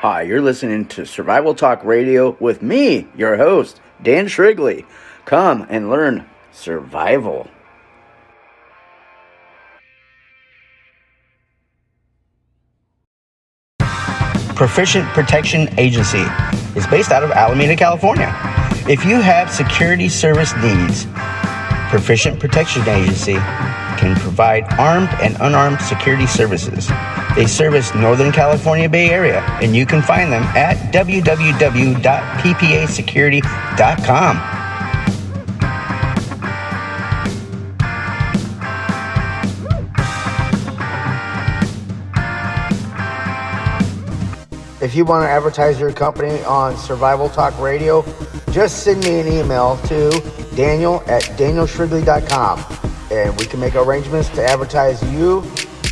Hi, you're listening to Survival Talk Radio with me, your host, Dan Shrigley. Come and learn survival. Proficient Protection Agency is based out of Alameda, California. If you have security service needs, Proficient Protection Agency can provide armed and unarmed security services. They service Northern California Bay Area, and you can find them at www.ppasecurity.com. If you want to advertise your company on Survival Talk Radio, just send me an email to daniel@danielshrigley.com, and we can make arrangements to advertise you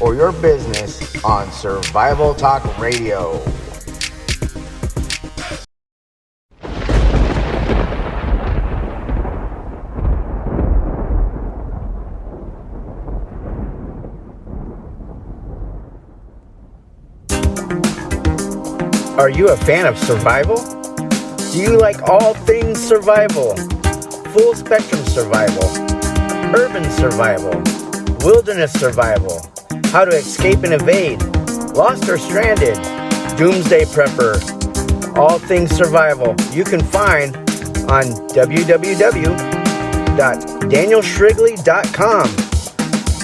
or your business on Survival Talk Radio. Are you a fan of survival? Do you like all things survival? Full spectrum survival, urban survival, wilderness survival, how to escape and evade, lost or stranded, doomsday prepper, all things survival. You can find on www.danielshrigley.com.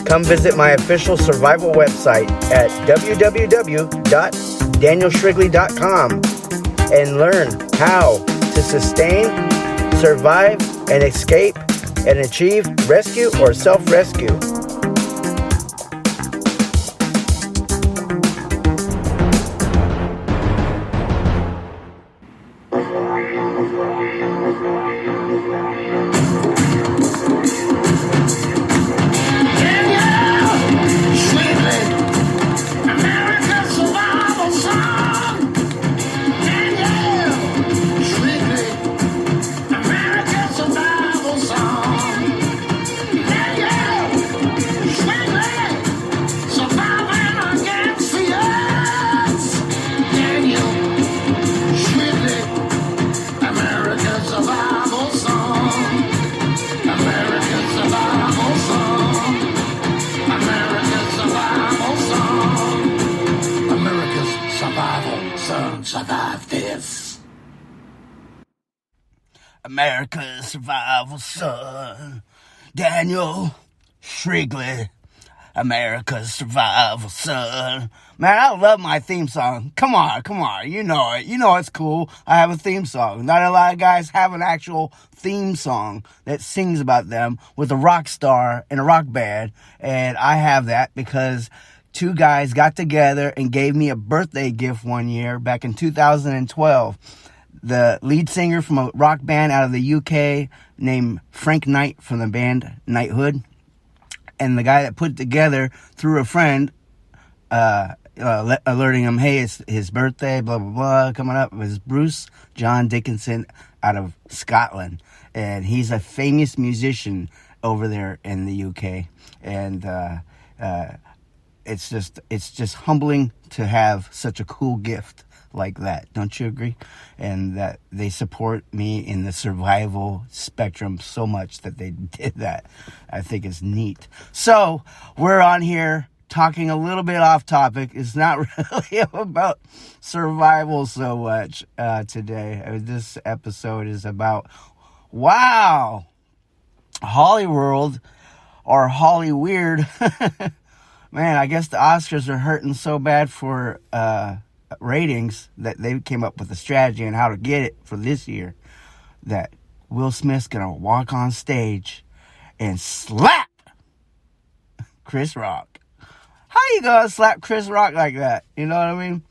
Come visit my official survival website at www.danielshrigley.com and learn how to sustain, survive, and escape and achieve rescue or self-rescue. Survive this. America's survival son, Daniel Shrigley. America's survival son. Man, I love my theme song. Come on. You know it. You know it's cool. I have a theme song. Not a lot of guys have an actual theme song that sings about them with a rock star in a rock band. And I have that because two guys got together and gave me a birthday gift one year back in 2012. The lead singer from a rock band out of the UK named Frank Knight from the band Knighthood. And the guy that put it together through a friend, alerting him, hey, it's his birthday, blah, blah, blah, coming up, was Bruce John Dickinson out of Scotland. And he's a famous musician over there in the UK. And it's just humbling to have such a cool gift like that. Don't you agree? And that they support me in the survival spectrum so much that they did that. I think it's neat. So we're on here talking a little bit off topic. It's not really about survival so much today. This episode is about, wow, Hollyworld or Hollyweird. Man, I guess the Oscars are hurting so bad for ratings that they came up with a strategy on how to get it for this year, that Will Smith's gonna walk on stage and slap Chris Rock. How you gonna slap Chris Rock like that? You know what I mean?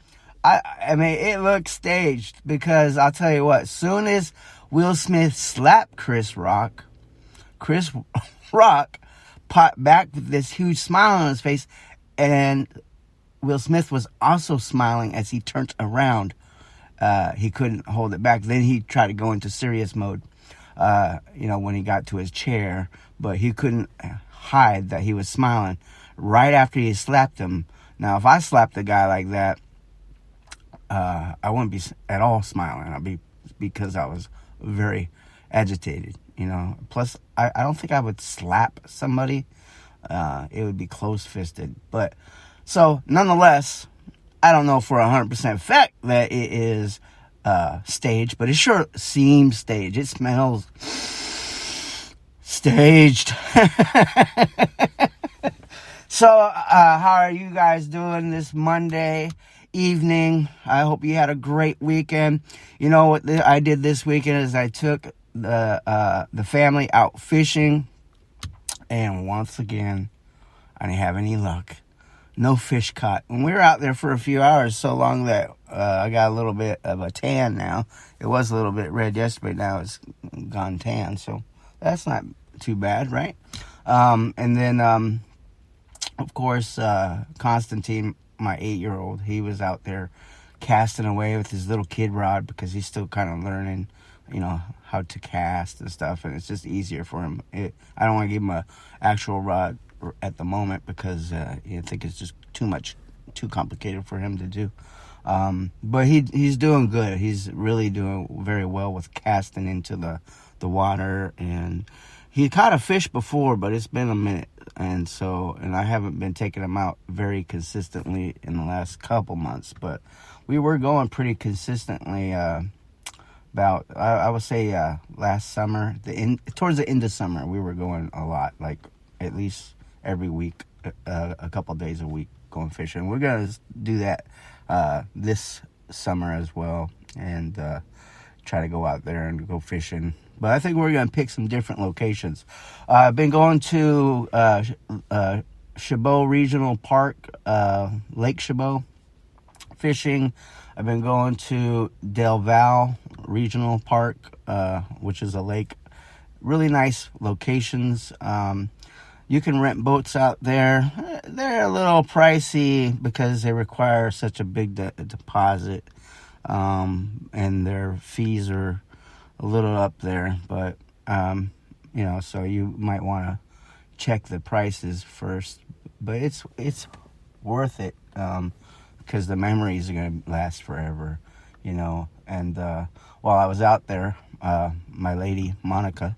I mean, it looks staged, because I'll tell you what, soon as Will Smith slapped Chris Rock popped back with this huge smile on his face, and Will Smith was also smiling as he turned around. He couldn't hold it back. Then he tried to go into serious mode, when he got to his chair, but he couldn't hide that he was smiling right after he slapped him. Now, if I slapped a guy like that, I wouldn't be at all smiling. Because I was very agitated, Plus, I don't think I would slap somebody. It would be close-fisted. But, so, nonetheless, I don't know for 100% fact that it is staged, but it sure seems staged. It smells staged. So, how are you guys doing this Monday evening? I hope you had a great weekend. You know what I did this weekend is I took the family out fishing, and once again, I didn't have any luck. No fish caught. And we were out there for a few hours, so long that I got a little bit of a tan now. It was a little bit red yesterday, now it's gone tan, so that's not too bad, right? And then, of course, Constantine, my 8-year-old, he was out there casting away with his little kid rod because he's still kind of learning, how to cast and stuff, and it's just easier for him. I don't want to give him a actual rod at the moment because I think it's just too complicated for him to do. But he's doing good. He's really doing very well with casting into the water, and he caught a fish before, but it's been a minute, and I haven't been taking him out very consistently in the last couple months, but we were going pretty consistently about, I would say, last summer, towards the end of summer, we were going a lot, like at least every week, a couple days a week going fishing. We're going to do that this summer as well, and try to go out there and go fishing. But I think we're going to pick some different locations. I've been going to Chabot Regional Park, Lake Chabot, fishing. I've been going to Del Val Regional Park, which is a lake. Really nice locations. You can rent boats out there. They're a little pricey because they require such a big deposit, and their fees are a little up there. But, so you might want to check the prices first. But it's worth it because the memories are going to last forever, And while I was out there, my lady, Monica,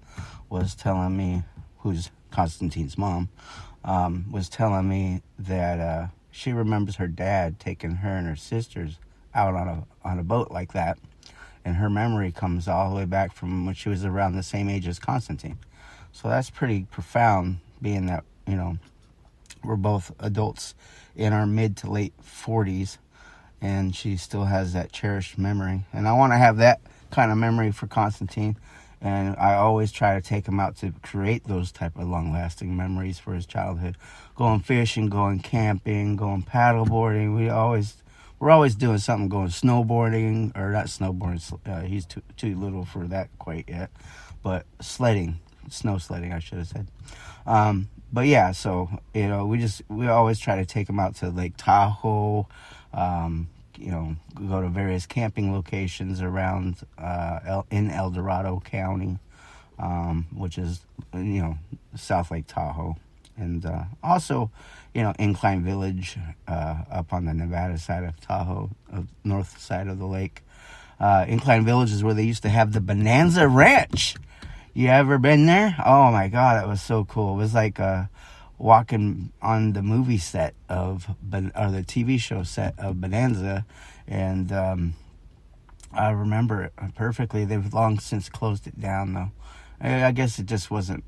was telling me, who's Constantine's mom, was telling me that she remembers her dad taking her and her sisters out on a boat like that, and her memory comes all the way back from when she was around the same age as Constantine. So that's pretty profound, being that we're both adults in our mid to late 40s, and she still has that cherished memory, and I want to have that kind of memory for Constantine. And I always try to take him out to create those type of long-lasting memories for his childhood. Going fishing, going camping, going paddleboarding. We're always doing something. Going snowboarding, or not snowboarding. He's too little for that quite yet. But sledding, snow sledding, I should have said. But yeah, so we always try to take him out to Lake Tahoe. Go to various camping locations around in El Dorado County, which is, South Lake Tahoe. And also, Incline Village up on the Nevada side of Tahoe, north side of the lake. Incline Village is where they used to have the Bonanza Ranch. You ever been there? Oh, my God, that was so cool. It was like walking on the movie set or the TV show set of Bonanza, and I remember it perfectly. They've long since closed it down, though. I guess it just wasn't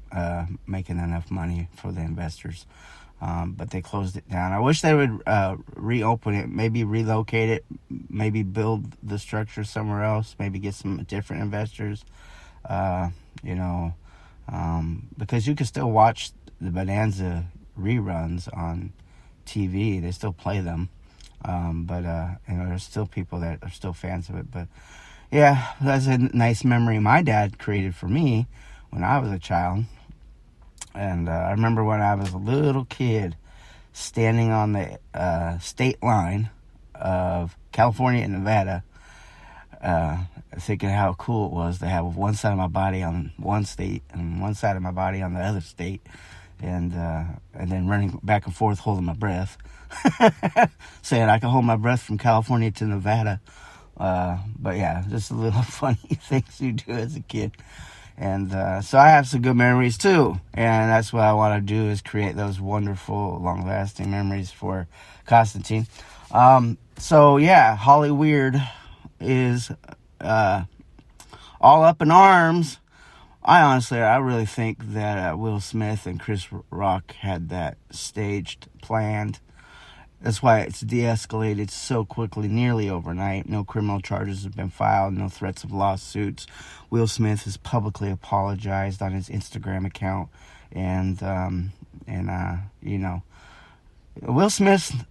making enough money for the investors, but they closed it down. I wish they would reopen it, maybe relocate it, maybe build the structure somewhere else, maybe get some different investors, because you can still watch the Bonanza reruns on TV. They still play them, but there's still people that are still fans of it. But yeah, that's a nice memory my dad created for me when I was a child. And I remember when I was a little kid, standing on the state line of California and Nevada, thinking how cool it was to have one side of my body on one state and one side of my body on the other state. and then running back and forth holding my breath, saying I can hold my breath from California to Nevada. But yeah, just a little funny things you do as a kid. And so I have some good memories too, and that's what I want to do, is create those wonderful, long-lasting memories for Constantine. So yeah, Hollywood is all up in arms. I really think that Will Smith and Chris Rock had that staged, planned. That's why it's de-escalated so quickly, nearly overnight. No criminal charges have been filed, no threats of lawsuits. Will Smith has publicly apologized on his Instagram account, and Will Smith,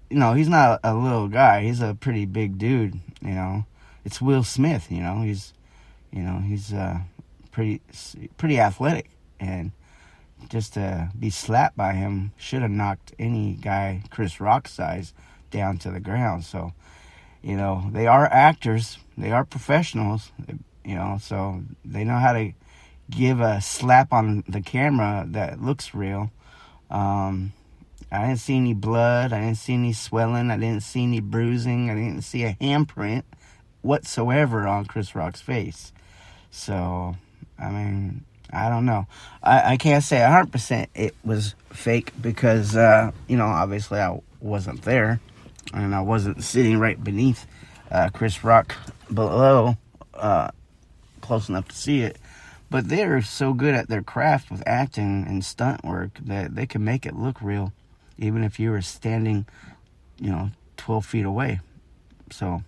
he's not a little guy. He's a pretty big dude. It's Will Smith. He's pretty athletic, and just to be slapped by him should have knocked any guy Chris Rock size down to the ground. So, they are actors, they are professionals, so they know how to give a slap on the camera that looks real. I didn't see any blood, I didn't see any swelling, I didn't see any bruising, I didn't see a handprint whatsoever on Chris Rock's face. So, I don't know. I can't say 100% it was fake because, obviously I wasn't there, and I wasn't sitting right beneath Chris Rock below, close enough to see it. But they're so good at their craft with acting and stunt work that they can make it look real, even if you were standing, 12 feet away. So,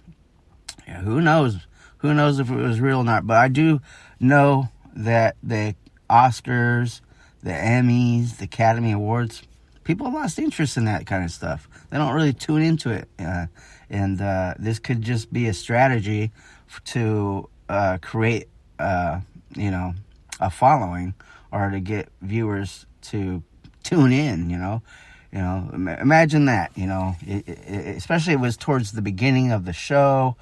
yeah, who knows? Who knows if it was real or not? But I do know that the Oscars, the Emmys, the Academy Awards, people lost interest in that kind of stuff. They don't really tune into it. And this could just be a strategy to create, a following, or to get viewers to tune in, Imagine that, especially it was towards the beginning of the show.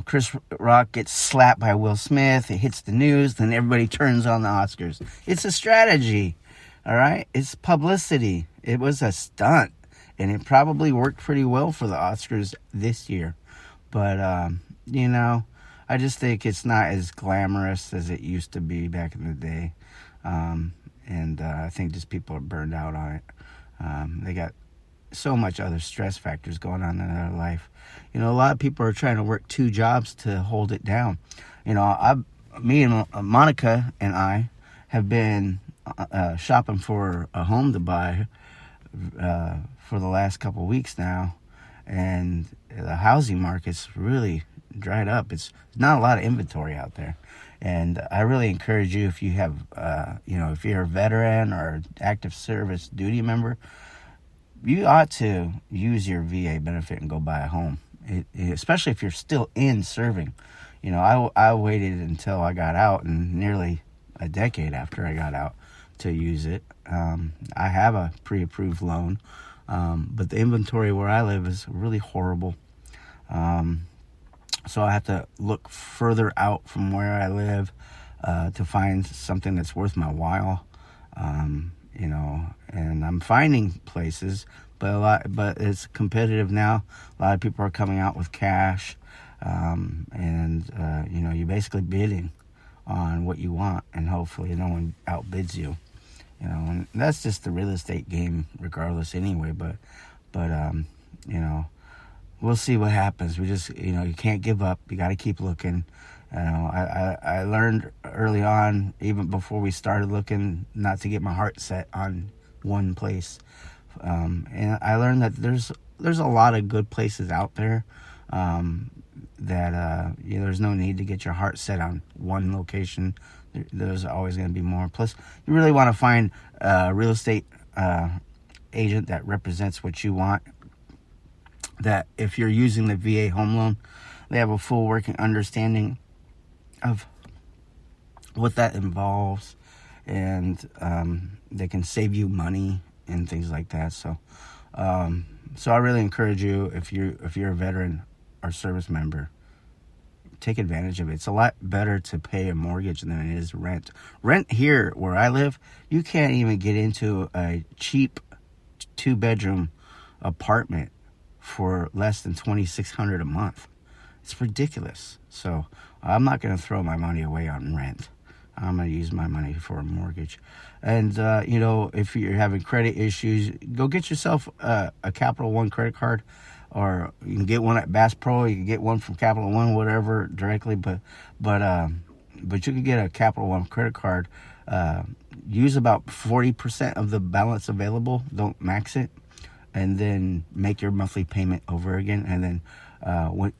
Chris Rock gets slapped by Will Smith. It hits the news. Then everybody turns on the Oscars. It's a strategy. All right. It's publicity. It was a stunt, and it probably worked pretty well for the Oscars this year. But, I just think it's not as glamorous as it used to be back in the day. And I think just people are burned out on it. They got so much other stress factors going on in their life. A lot of people are trying to work 2 jobs to hold it down. Me and Monica and I have been shopping for a home to buy for the last couple of weeks now, and the housing market's really dried up. It's not a lot of inventory out there, and I really encourage you, if you have, if you're a veteran or active service duty member, you ought to use your VA benefit and go buy a home, especially if you're still in serving. I waited until I got out, and nearly a decade after I got out, to use it. I have a pre-approved loan, but the inventory where I live is really horrible. So I have to look further out from where I live to find something that's worth my while. And I'm finding places, but it's competitive now. A lot of people are coming out with cash, you're basically bidding on what you want, and hopefully no one outbids you. And that's just the real estate game, regardless, anyway. But we'll see what happens. We just, you can't give up. You got to keep looking. I learned early on, even before we started looking, not to get my heart set on one place. And I learned that there's a lot of good places out there, that there's no need to get your heart set on one location. There's always going to be more. Plus, you really want to find a real estate agent that represents what you want. That if you're using the VA home loan, they have a full working understanding of what that involves, and they can save you money and things like that. So I really encourage you, if you're a veteran or service member, take advantage of it. It's a lot better to pay a mortgage than it is rent. Rent here where I live, you can't even get into a cheap 2-bedroom apartment for less than $2,600 a month. It's ridiculous. So I'm not going to throw my money away on rent. I'm going to use my money for a mortgage. And, if you're having credit issues, go get yourself a Capital One credit card, or you can get one at Bass Pro. You can get one from Capital One, whatever, directly. But you can get a Capital One credit card. Use about 40% of the balance available. Don't max it. And then make your monthly payment over again. And then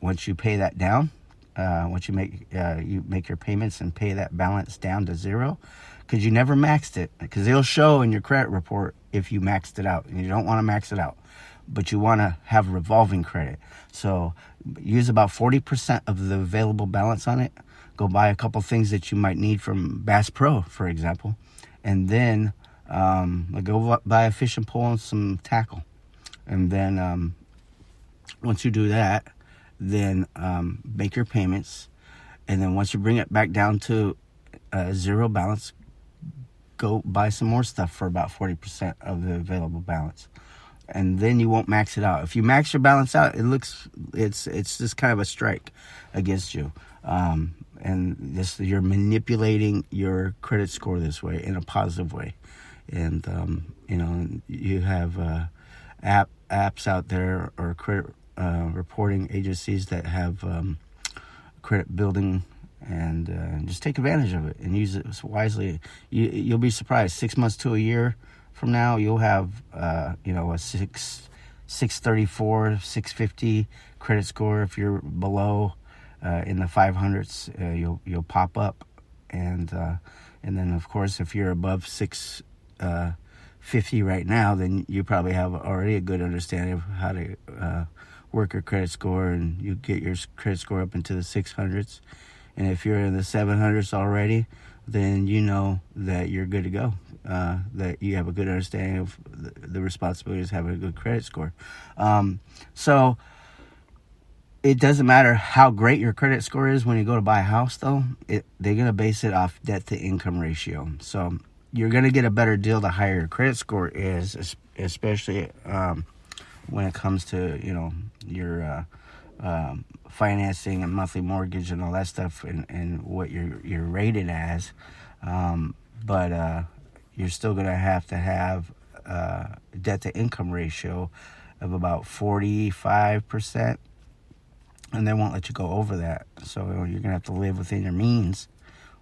once you pay that down, once you make your payments and pay that balance down to zero, because you never maxed it, because it'll show in your credit report if you maxed it out, and you don't want to max it out, but you want to have revolving credit. So use about 40% of the available balance on it. Go buy a couple things that you might need from Bass Pro, for example, and then go buy a fishing pole and some tackle. And then once you do that, then make your payments. And then once you bring it back down to zero balance, go buy some more stuff for about 40% of the available balance. And then you won't max it out. If you max your balance out, it's just kind of a strike against you. And you're manipulating your credit score this way, in a positive way. And you have apps out there, or credit reporting agencies that have credit building, and just take advantage of it and use it wisely. You'll be surprised. 6 months to a year from now, you'll have a 634, 650 credit score. If you're below in the 500s, you'll pop up, and then of course if you're above 650 right now, then you probably have already a good understanding of how to work your credit score, and you get your credit score up into the 600s. And if you're in the 700s already, then you know that you're good to go, that you have a good understanding of the responsibilities of having a good credit score. So it doesn't matter how great your credit score is when you go to buy a house, though. They're going to base it off debt-to-income ratio. So you're going to get a better deal the higher your credit score is, especially when it comes to, your financing and monthly mortgage and all that stuff, and what you're rated as. But you're still going to have debt-to-income ratio of about 45%, and they won't let you go over that. So you're going to have to live within your means,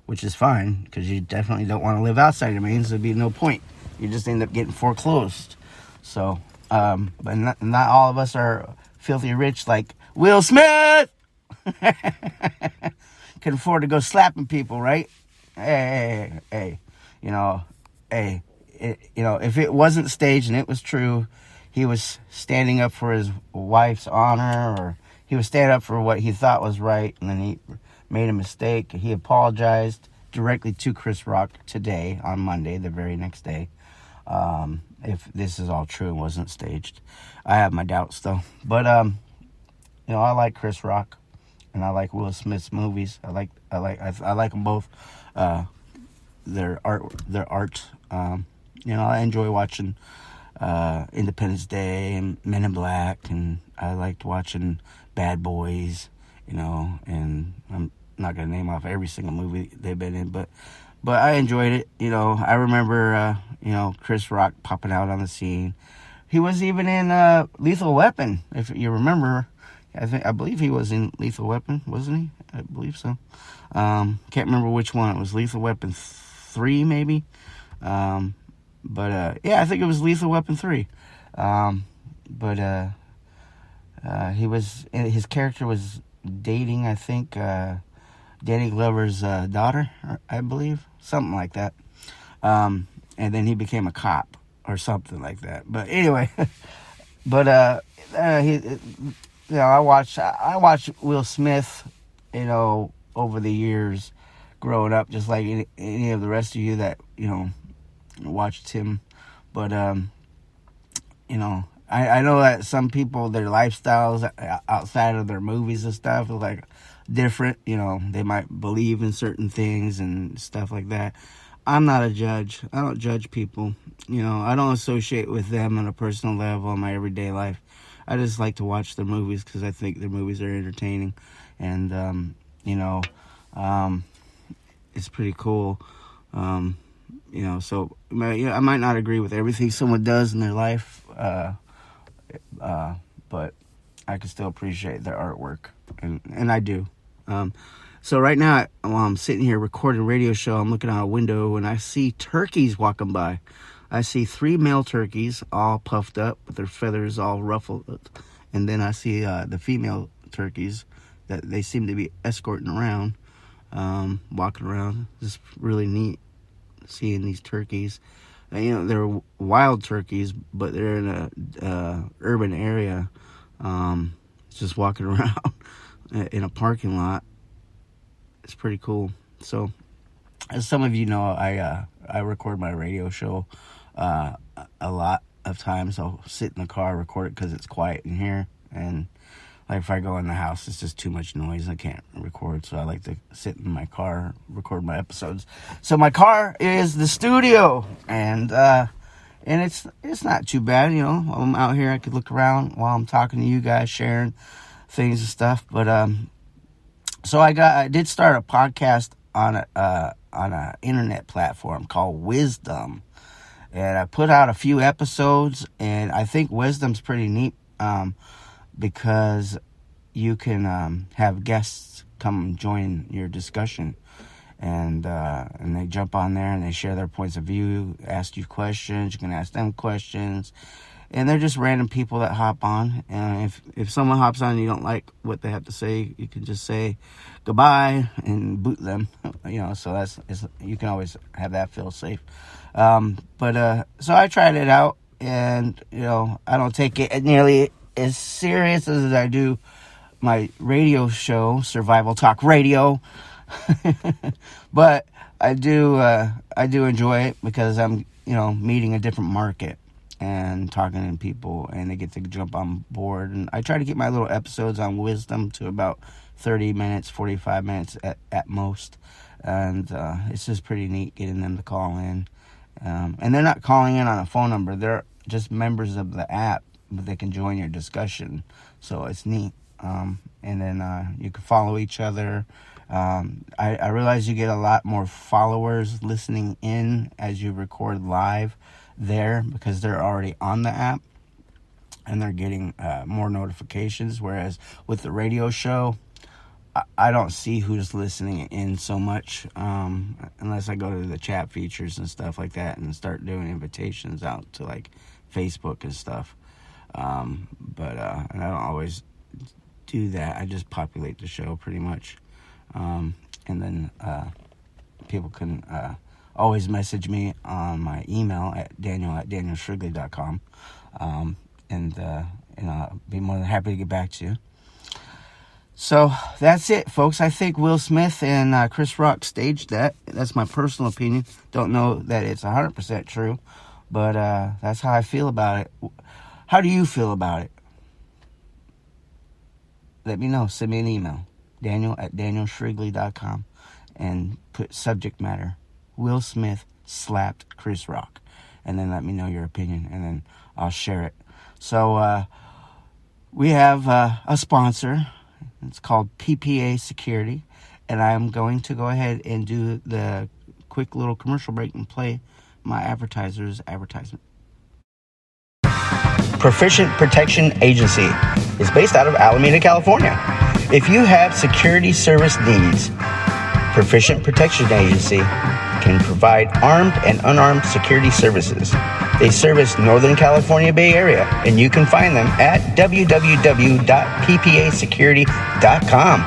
which is fine, because you definitely don't want to live outside your means. There'd be no point. You just end up getting foreclosed. So, but not all of us are filthy rich like Will Smith. Can afford to go slapping people, right? Hey. If it wasn't staged and it was true, he was standing up for his wife's honor, or he was standing up for what he thought was right, and then he made a mistake. He apologized directly to Chris Rock today, on Monday, the very next day. If this is all true and wasn't staged, I have my doubts though. But I like Chris Rock, and I like Will Smith's movies. I like them both. Their art. I enjoy watching Independence Day and Men in Black, and I liked watching Bad Boys. And I'm not gonna name off every single movie they've been in, but I enjoyed it. I remember Chris Rock popping out on the scene. He was even in Lethal Weapon, if you remember. I believe he was in Lethal Weapon, wasn't he? I believe so. Can't remember which one. It was Lethal Weapon 3, maybe. I think it was Lethal Weapon 3. His character was dating, I think, Danny Glover's daughter, I believe, something like that. And then he became a cop or something like that. But anyway, I watched Will Smith, over the years, growing up, just like any of the rest of you that watched him. But I know that some people, their lifestyles outside of their movies and stuff, is like different. They might believe in certain things and stuff like that. I'm not a judge. I don't judge people. I don't associate with them on a personal level in my everyday life. I just like to watch their movies because I think their movies are entertaining. And, it's pretty cool. So I might not agree with everything someone does in their life, but I can still appreciate their artwork, and I do. So right now, while I'm sitting here recording a radio show, I'm looking out a window and I see turkeys walking by. I see 3 male turkeys all puffed up with their feathers all ruffled, and then I see the female turkeys that they seem to be escorting around, walking around. Just really neat seeing these turkeys. They're wild turkeys, but they're in a urban area, just walking around in a parking lot. It's pretty cool. So, as some of you know, I record my radio show a lot of times. I'll sit in the car, record it because it's quiet in here, and like if I go in the house, it's just too much noise. I can't record, so I like to sit in my car, record my episodes. So my car is the studio, and it's not too bad. While I'm out here, I could look around while I'm talking to you guys, sharing things and stuff. But so I did start a podcast on a internet platform called Wisdom, and I put out a few episodes, and I think Wisdom's pretty neat. Because you can have guests come join your discussion, and they jump on there and they share their points of view, ask you questions. You can ask them questions, and they're just random people that hop on. And if someone hops on and you don't like what they have to say, you can just say goodbye and boot them. So you can always have that feel safe. So I tried it out, and I don't take it nearly as serious as I do my radio show, Survival Talk Radio. But I do enjoy it because I'm meeting a different market and talking to people, and they get to jump on board. And I try to get my little episodes on Wisdom to about 30 minutes, 45 minutes at most. And it's just pretty neat getting them to call in. And they're not calling in on a phone number. They're just members of the app, but they can join your discussion. So it's neat. And then you can follow each other. I realize you get a lot more followers listening in as you record live there because they're already on the app and they're getting more notifications. Whereas with the radio show, I don't see who's listening in so much unless I go to the chat features and stuff like that and start doing invitations out to like Facebook and stuff. And I don't always do that. I just populate the show pretty much. And then people can always message me on my email at daniel@danielshrigley.com. And I'll be more than happy to get back to you. So that's it, folks. I think Will Smith and Chris Rock staged that. That's my personal opinion. Don't know that it's 100% true, but that's how I feel about it. How do you feel about it? Let me know. Send me an email. Daniel@danielshrigley.com, and put subject matter: Will Smith slapped Chris Rock, and then let me know your opinion, and then I'll share it. So we have a sponsor. It's called PPA Security, and I'm going to go ahead and do the quick little commercial break and play my advertiser's advertisement. Proficient Protection Agency is based out of Alameda, California. If you have security service needs, Proficient Protection Agency can provide armed and unarmed security services. They service Northern California Bay Area, and you can find them at www.ppasecurity.com.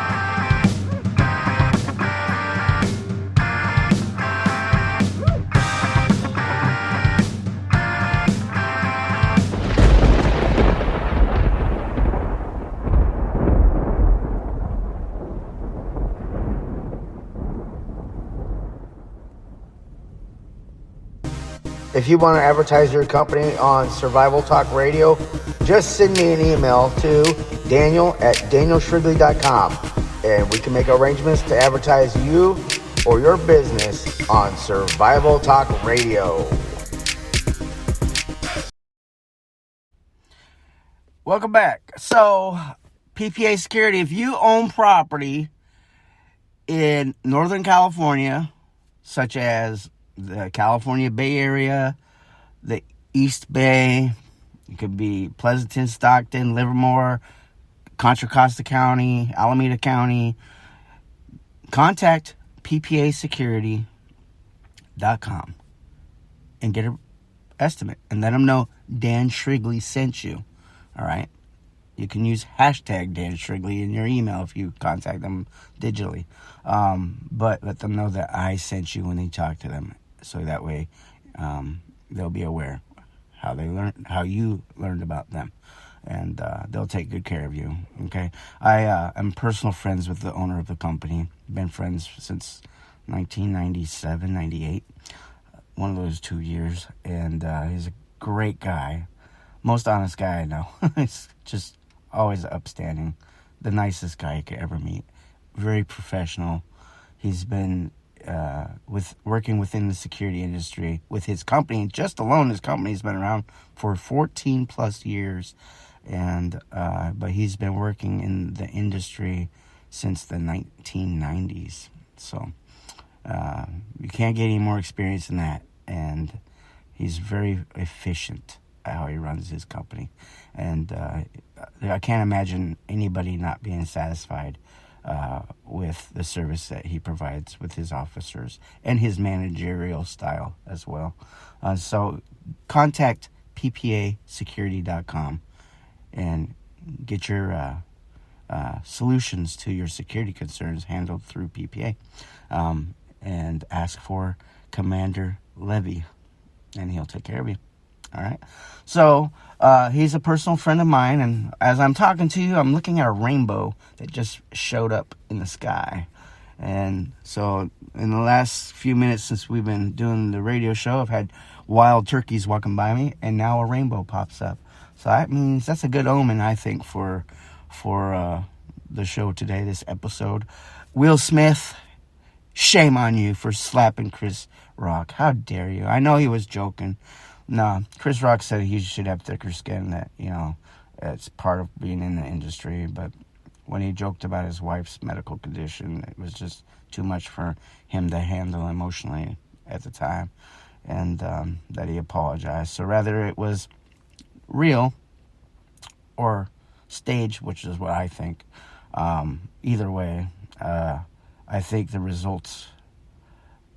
If you want to advertise your company on Survival Talk Radio, just send me an email to daniel@danielshrigley.com. and we can make arrangements to advertise you or your business on Survival Talk Radio. Welcome back. So, PPA Security, if you own property in Northern California, such as the California Bay Area, the East Bay, it could be Pleasanton, Stockton, Livermore, Contra Costa County, Alameda County, contact ppasecurity.com and get an estimate and let them know Dan Shrigley sent you. All right? You can use hashtag Dan Shrigley in your email if you contact them digitally. But let them know that I sent you when they talk to them. So that way they'll be aware how you learned about them. And they'll take good care of you, okay? I am personal friends with the owner of the company. Been friends since 1997, 98. One of those 2 years. And he's a great guy. Most honest guy I know. He's just always upstanding. The nicest guy you could ever meet. Very professional. He's been working within the security industry with his company. Just alone, his company's been around for 14 plus years. And but he's been working in the industry since the 1990s. So you can't get any more experience than that. And he's very efficient at how he runs his company. And I can't imagine anybody not being satisfied with the service that he provides with his officers and his managerial style as well. So contact ppasecurity.com and get your solutions to your security concerns handled through PPA. And ask for Commander Levy, and he'll take care of you. All right. So he's a personal friend of mine, and as I'm talking to you, I'm looking at a rainbow that just showed up in the sky. And so in the last few minutes since we've been doing the radio show, I've had wild turkeys walking by me, and now a rainbow pops up. So that means that's a good omen, I think, for the show today, this episode. Will Smith, shame on you for slapping Chris Rock. How dare you? I know he was joking. No, Chris Rock said he should have thicker skin, that, it's part of being in the industry. But when he joked about his wife's medical condition, it was just too much for him to handle emotionally at the time. And that he apologized. So rather it was real or staged, which is what I think. Either way, I think the results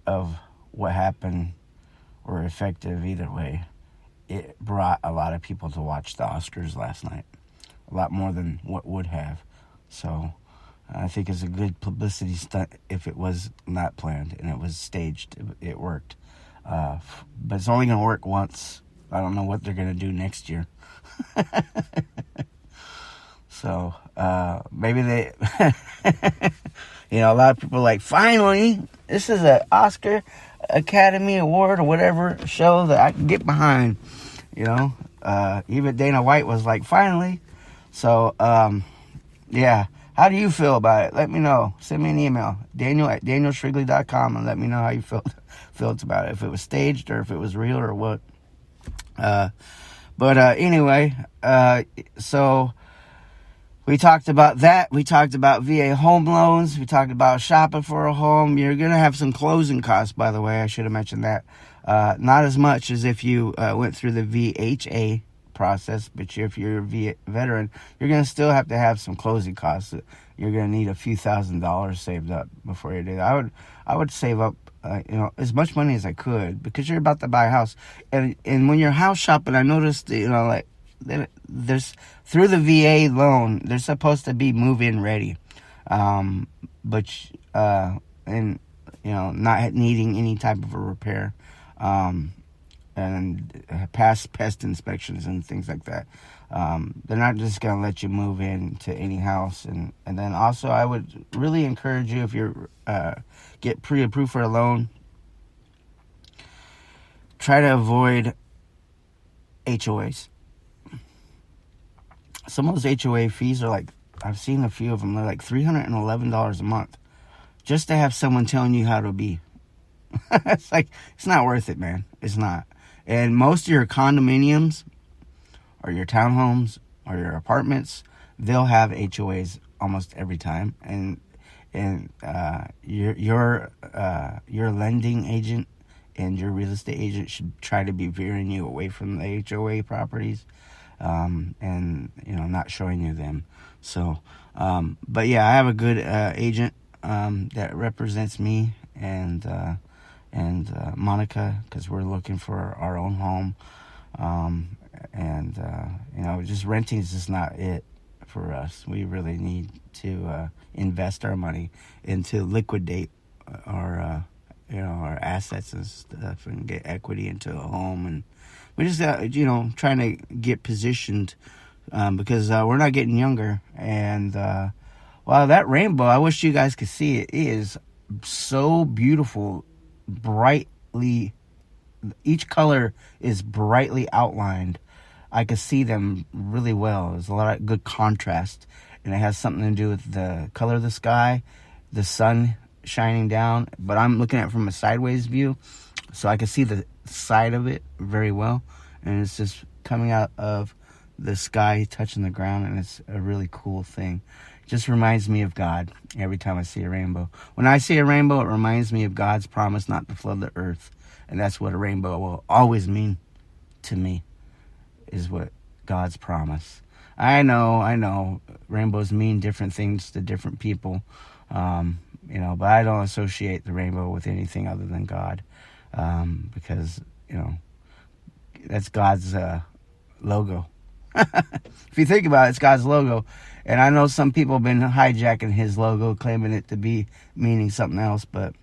of what happened were effective either way. It brought a lot of people to watch the Oscars last night. A lot more than what would have. So I think it's a good publicity stunt if it was not planned and it was staged. It worked. But it's only going to work once. I don't know what they're going to do next year. So maybe they... a lot of people are like, finally, this is an Oscar Academy Award or whatever show that I can get behind. Even Dana White was like, finally. So, yeah. How do you feel about it? Let me know. Send me an email, daniel@danielshrigley.com, and let me know how you felt about it. If it was staged or if it was real or what. But anyway, so... we talked about that. We talked about VA home loans. We talked about shopping for a home. You're going to have some closing costs, by the way. I should have mentioned that. Not as much as if you went through the VHA process, but if you're a veteran, you're going to still have to have some closing costs. You're going to need a few $1,000s saved up before you do that. I would save up, as much money as I could, because you're about to buy a house. And when you're house shopping, I noticed, there's through the VA loan, they're supposed to be move-in ready, but not needing any type of a repair, and past pest inspections and things like that. They're not just gonna let you move into any house, and then also I would really encourage you, if you're get pre-approved for a loan, try to avoid HOAs. Some of those HOA fees are like I've seen a few of them. They're like $311 a month just to have someone telling you how to be. It's like, it's not worth it, man. It's not. And most of your condominiums or your townhomes or your apartments, they'll have HOAs almost every time. And your lending agent and your real estate agent should try to be veering you away from the HOA properties, and not showing you them. So, but yeah, I have a good agent that represents me and Monica, because we're looking for our own home, just renting is just not it for us. We really need to invest our money and to liquidate our assets and stuff and get equity into a home. And we just trying to get positioned because we're not getting younger. And wow, that rainbow, I wish you guys could see it. It is so beautiful, brightly, each color is brightly outlined. I could see them really well. There's a lot of good contrast, and it has something to do with the color of the sky, the sun shining down. But I'm looking at it from a sideways view, so I can see the side of it very well, and it's just coming out of the sky touching the ground, and it's a really cool thing. It just reminds me of God every time I see a rainbow. When I see a rainbow, it reminds me of God's promise not to flood the earth, and that's what a rainbow will always mean to me, is what God's promise. I know rainbows mean different things to different people, but I don't associate the rainbow with anything other than God, because that's God's logo. If you think about it, it's God's logo. And I know some people have been hijacking his logo, claiming it to be meaning something else, but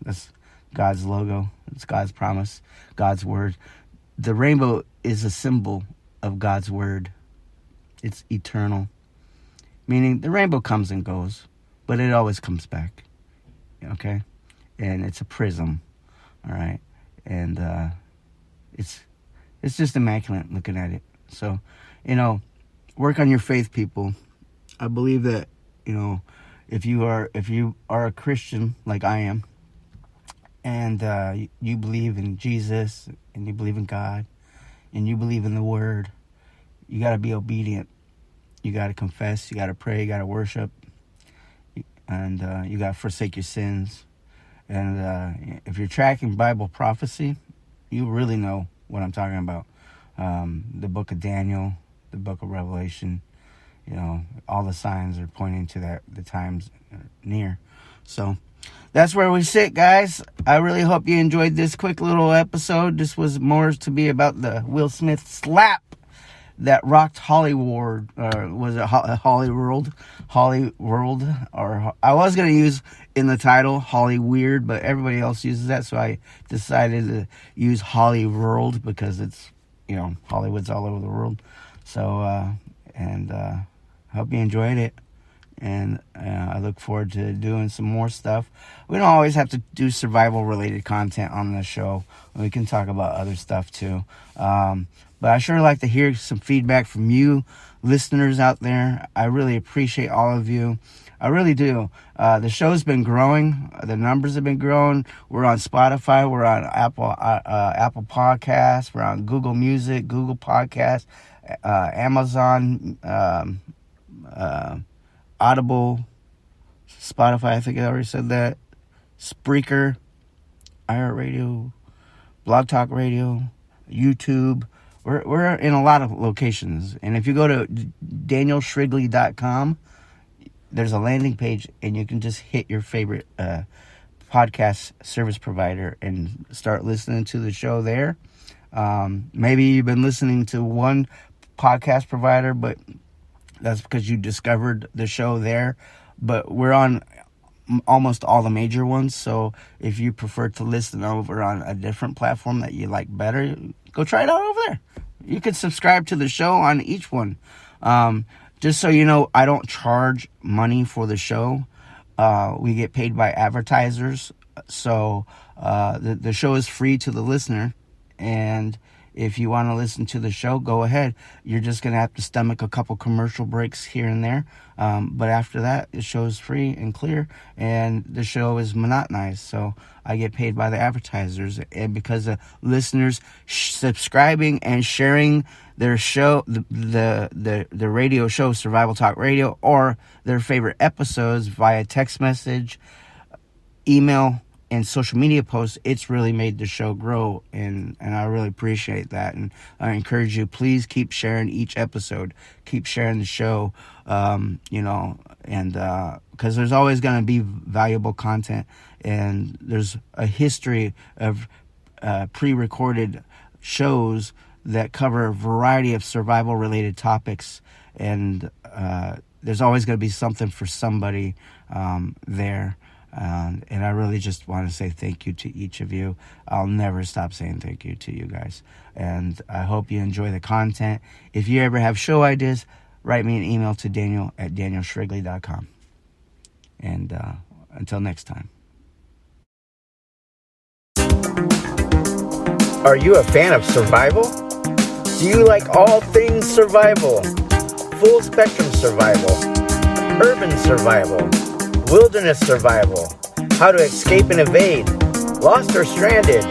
that's God's logo. It's God's promise, God's word. The rainbow is a symbol of God's word. It's eternal, meaning the rainbow comes and goes, but it always comes back. Okay? And it's a prism. All right? And it's just immaculate looking at it. So, work on your faith, people. I believe that, if you are a Christian like I am, and you believe in Jesus, and you believe in God, and you believe in the Word, you got to be obedient. You got to confess. You got to pray. You got to worship. And you got to forsake your sins. And if you're tracking Bible prophecy, you really know what I'm talking about. The book of Daniel, the book of Revelation, all the signs are pointing to that the times near. So that's where we sit, guys. I really hope you enjoyed this quick little episode. This was more to be about the Will Smith slap that rocked Hollywood. Was it Hollyworld? Hollyworld? Or I was going to use in the title Hollyweird, but everybody else uses that, so I decided to use Hollyworld because it's, Hollywood's all over the world. So, I hope you enjoyed it. And I look forward to doing some more stuff. We don't always have to do survival-related content on the show. We can talk about other stuff, too. But I sure like to hear some feedback from you listeners out there. I really appreciate all of you. I really do. The show's been growing. The numbers have been growing. We're on Spotify. We're on Apple Podcasts. We're on Google Music, Google Podcasts, Amazon, Audible, Spotify, I think I already said that, Spreaker, iHeartRadio, Blog Talk Radio, YouTube. We're in a lot of locations. And if you go to danielshrigley.com, there's a landing page, and you can just hit your favorite podcast service provider and start listening to the show there. Maybe you've been listening to one podcast provider, but that's because you discovered the show there. But we're on almost all the major ones. So if you prefer to listen over on a different platform that you like better, go try it out over there. You can subscribe to the show on each one. Just so you know, I don't charge money for the show. We get paid by advertisers. So the show is free to the listener. And if you want to listen to the show, go ahead. You're just going to have to stomach a couple commercial breaks here and there. But after that, the show is free and clear, and the show is monotonized. So I get paid by the advertisers, and because of listeners subscribing and sharing their show, the radio show, Survival Talk Radio, or their favorite episodes via text message, email, and social media posts, it's really made the show grow, and I really appreciate that. And I encourage you, please keep sharing each episode, keep sharing the show, and because there's always going to be valuable content, and there's a history of pre-recorded shows that cover a variety of survival related topics, and there's always going to be something for somebody there. And I really just want to say thank you to each of you. I'll never stop saying thank you to you guys. And I hope you enjoy the content. If you ever have show ideas, write me an email to daniel@danielshrigley.com. And until next time. Are you a fan of survival? Do you like all things survival? Full spectrum survival, urban survival, wilderness survival, how to escape and evade, lost or stranded,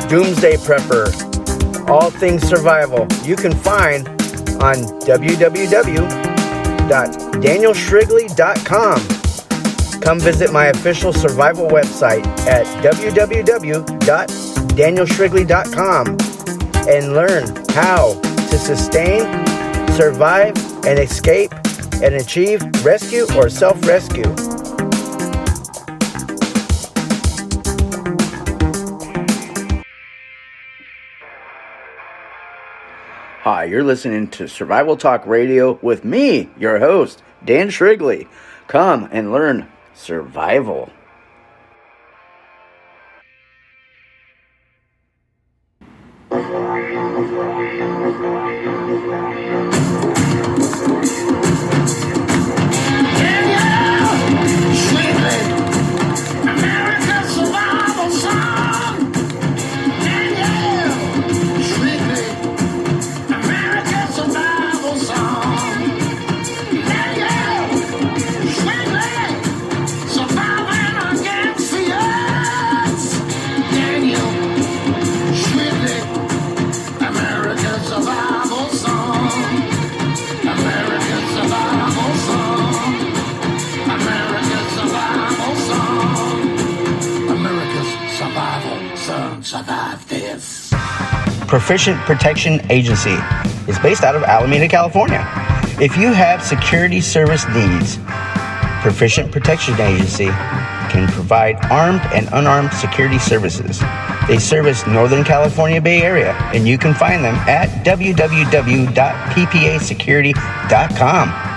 doomsday prepper, all things survival, you can find on www.danielshrigley.com. Come visit my official survival website at www.danielshrigley.com and learn how to sustain, survive, and escape and achieve rescue or self-rescue. Hi, you're listening to Survival Talk Radio with me, your host, Dan Shrigley. Come and learn survival. Survive this. Proficient Protection Agency is based out of Alameda, California. If you have security service needs, Proficient Protection Agency can provide armed and unarmed security services. They service Northern California Bay Area, and you can find them at www.ppasecurity.com.